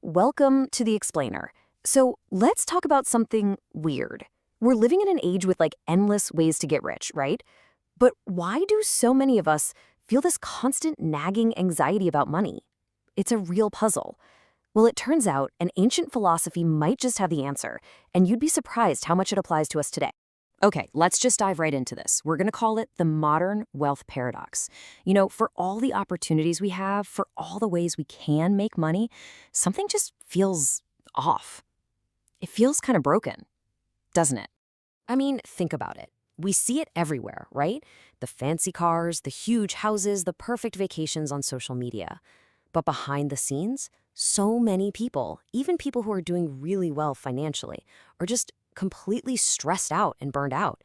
Welcome to The Explainer. So let's talk about something weird. We're living in an age with endless ways to get rich, right? But why do so many of us feel this constant nagging anxiety about money? It's a real puzzle. Well, it turns out an ancient philosophy might just have the answer, and you'd be surprised how much it applies to us today. Okay, let's just dive right into this. We're going to call it the modern wealth paradox. For all the opportunities we have, for all the ways we can make money, something just feels off. It feels kind of broken, doesn't it? I mean, think about it. We see it everywhere, right? The fancy cars, the huge houses, the perfect vacations on social media. But behind the scenes, so many people, even people who are doing really well financially, are just completely stressed out and burned out.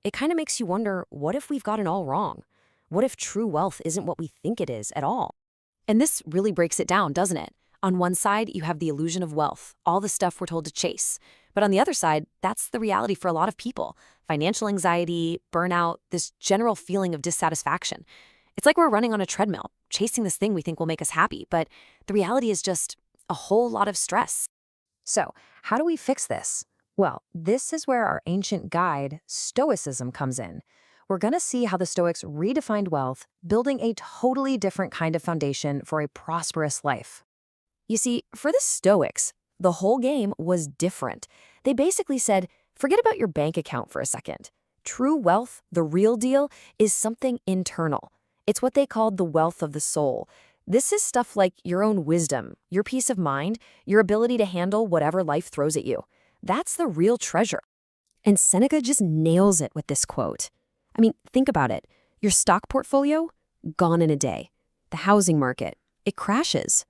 It kind of makes you wonder, what if we've got it all wrong? What if true wealth isn't what we think it is at all? And this really breaks it down, doesn't it? On one side, you have the illusion of wealth, all the stuff we're told to chase. But on the other side, that's the reality for a lot of people. Financial anxiety, burnout, this general feeling of dissatisfaction. It's like we're running on a treadmill, chasing this thing we think will make us happy, but the reality is just a whole lot of stress. So, how do we fix this? Well, this is where our ancient guide, Stoicism, comes in. We're going to see how the Stoics redefined wealth, building a totally different kind of foundation for a prosperous life. You see, for the Stoics, the whole game was different. They basically said, forget about your bank account for a second. True wealth, the real deal, is something internal. It's what they called the wealth of the soul. This is stuff like your own wisdom, your peace of mind, your ability to handle whatever life throws at you. That's the real treasure. And Seneca just nails it with this quote. I mean, think about it. Your stock portfolio, gone in a day. The housing market, it crashes.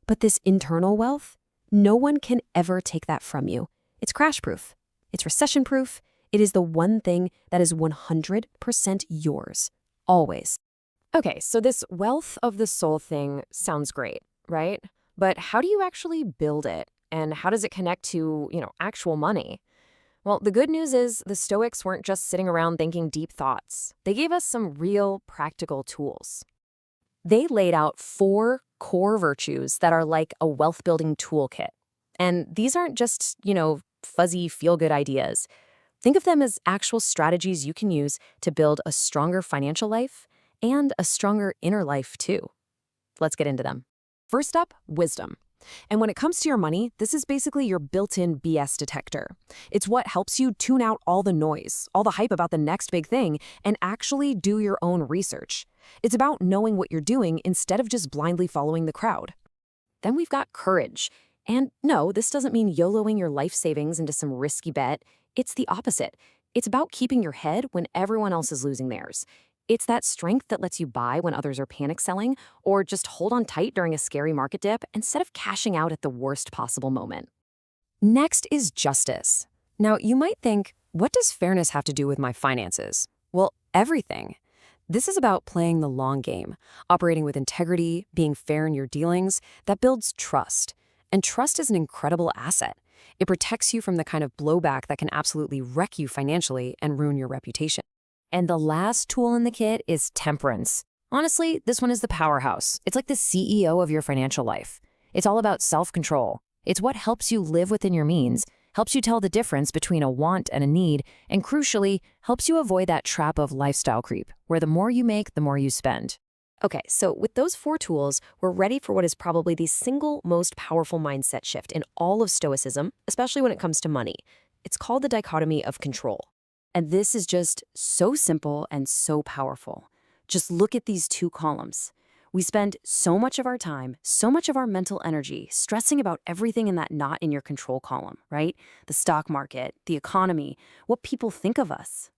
But this internal wealth, no one can ever take that from you. It's crash-proof. It's recession-proof. It is the one thing that is 100% yours, always. Okay, so this wealth of the soul thing sounds great, right? But how do you actually build it? And how does it connect to, actual money? Well, the good news is the Stoics weren't just sitting around thinking deep thoughts. They gave us some real practical tools. They laid out 4 core virtues that are like a wealth-building toolkit. And these aren't just, fuzzy feel-good ideas. Think of them as actual strategies you can use to build a stronger financial life and a stronger inner life, too. Let's get into them. First up, wisdom. And when it comes to your money, this is basically your built-in BS detector. It's what helps you tune out all the noise, all the hype about the next big thing, and actually do your own research. It's about knowing what you're doing instead of just blindly following the crowd. Then we've got courage. And no, this doesn't mean YOLOing your life savings into some risky bet. It's the opposite. It's about keeping your head when everyone else is losing theirs. It's that strength that lets you buy when others are panic selling, or just hold on tight during a scary market dip instead of cashing out at the worst possible moment. Next is justice. Now, you might think, what does fairness have to do with my finances? Well, everything. This is about playing the long game, operating with integrity, being fair in your dealings. That builds trust. And trust is an incredible asset. It protects you from the kind of blowback that can absolutely wreck you financially and ruin your reputation. And the last tool in the kit is temperance. Honestly, this one is the powerhouse. It's like the CEO of your financial life. It's all about self-control. It's what helps you live within your means, helps you tell the difference between a want and a need, and crucially, helps you avoid that trap of lifestyle creep, where the more you make, the more you spend. Okay, so with those 4 tools, we're ready for what is probably the single most powerful mindset shift in all of Stoicism, especially when it comes to money. It's called the dichotomy of control. And this is just so simple and so powerful. Just look at these 2 columns. We spend so much of our time, so much of our mental energy stressing about everything in that not in your control column, right? The stock market, the economy, what people think of us.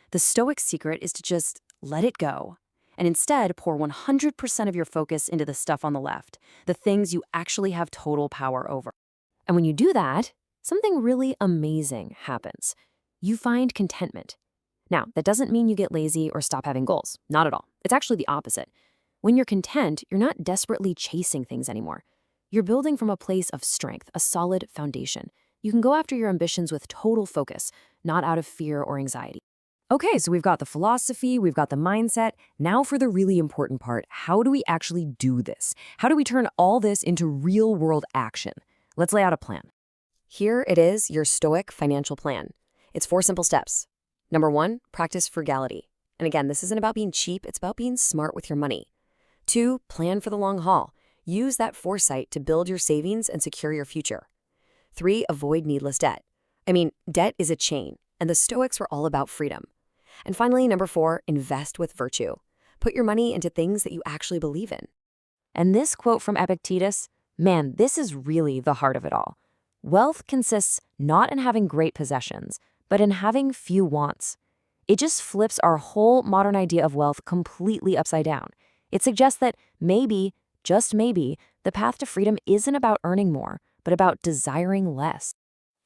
The Stoic secret is to just let it go and instead pour 100% of your focus into the stuff on the left, the things you actually have total power over. And when you do that, something really amazing happens. You find contentment. Now, that doesn't mean you get lazy or stop having goals. Not at all. It's actually the opposite. When you're content, you're not desperately chasing things anymore. You're building from a place of strength, a solid foundation. You can go after your ambitions with total focus, not out of fear or anxiety. Okay, so we've got the philosophy, we've got the mindset. Now for the really important part. How do we actually do this? How do we turn all this into real-world action? Let's lay out a plan. Here it is, your Stoic financial plan. It's 4 simple steps. Number 1, practice frugality. And again, this isn't about being cheap, it's about being smart with your money. 2, plan for the long haul. Use that foresight to build your savings and secure your future. 3, avoid needless debt. I mean, debt is a chain, and the Stoics were all about freedom. And finally, number 4, invest with virtue. Put your money into things that you actually believe in. And this quote from Epictetus, man, this is really the heart of it all. Wealth consists not in having great possessions, but in having few wants. It just flips our whole modern idea of wealth completely upside down. It suggests that maybe, just maybe, the path to freedom isn't about earning more, but about desiring less.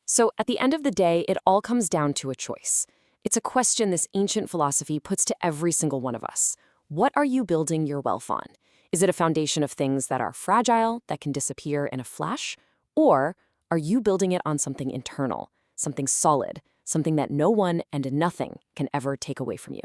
So at the end of the day, it all comes down to a choice. It's a question this ancient philosophy puts to every single one of us. What are you building your wealth on? Is it a foundation of things that are fragile, that can disappear in a flash? Or are you building it on something internal, something solid, something that no one and nothing can ever take away from you?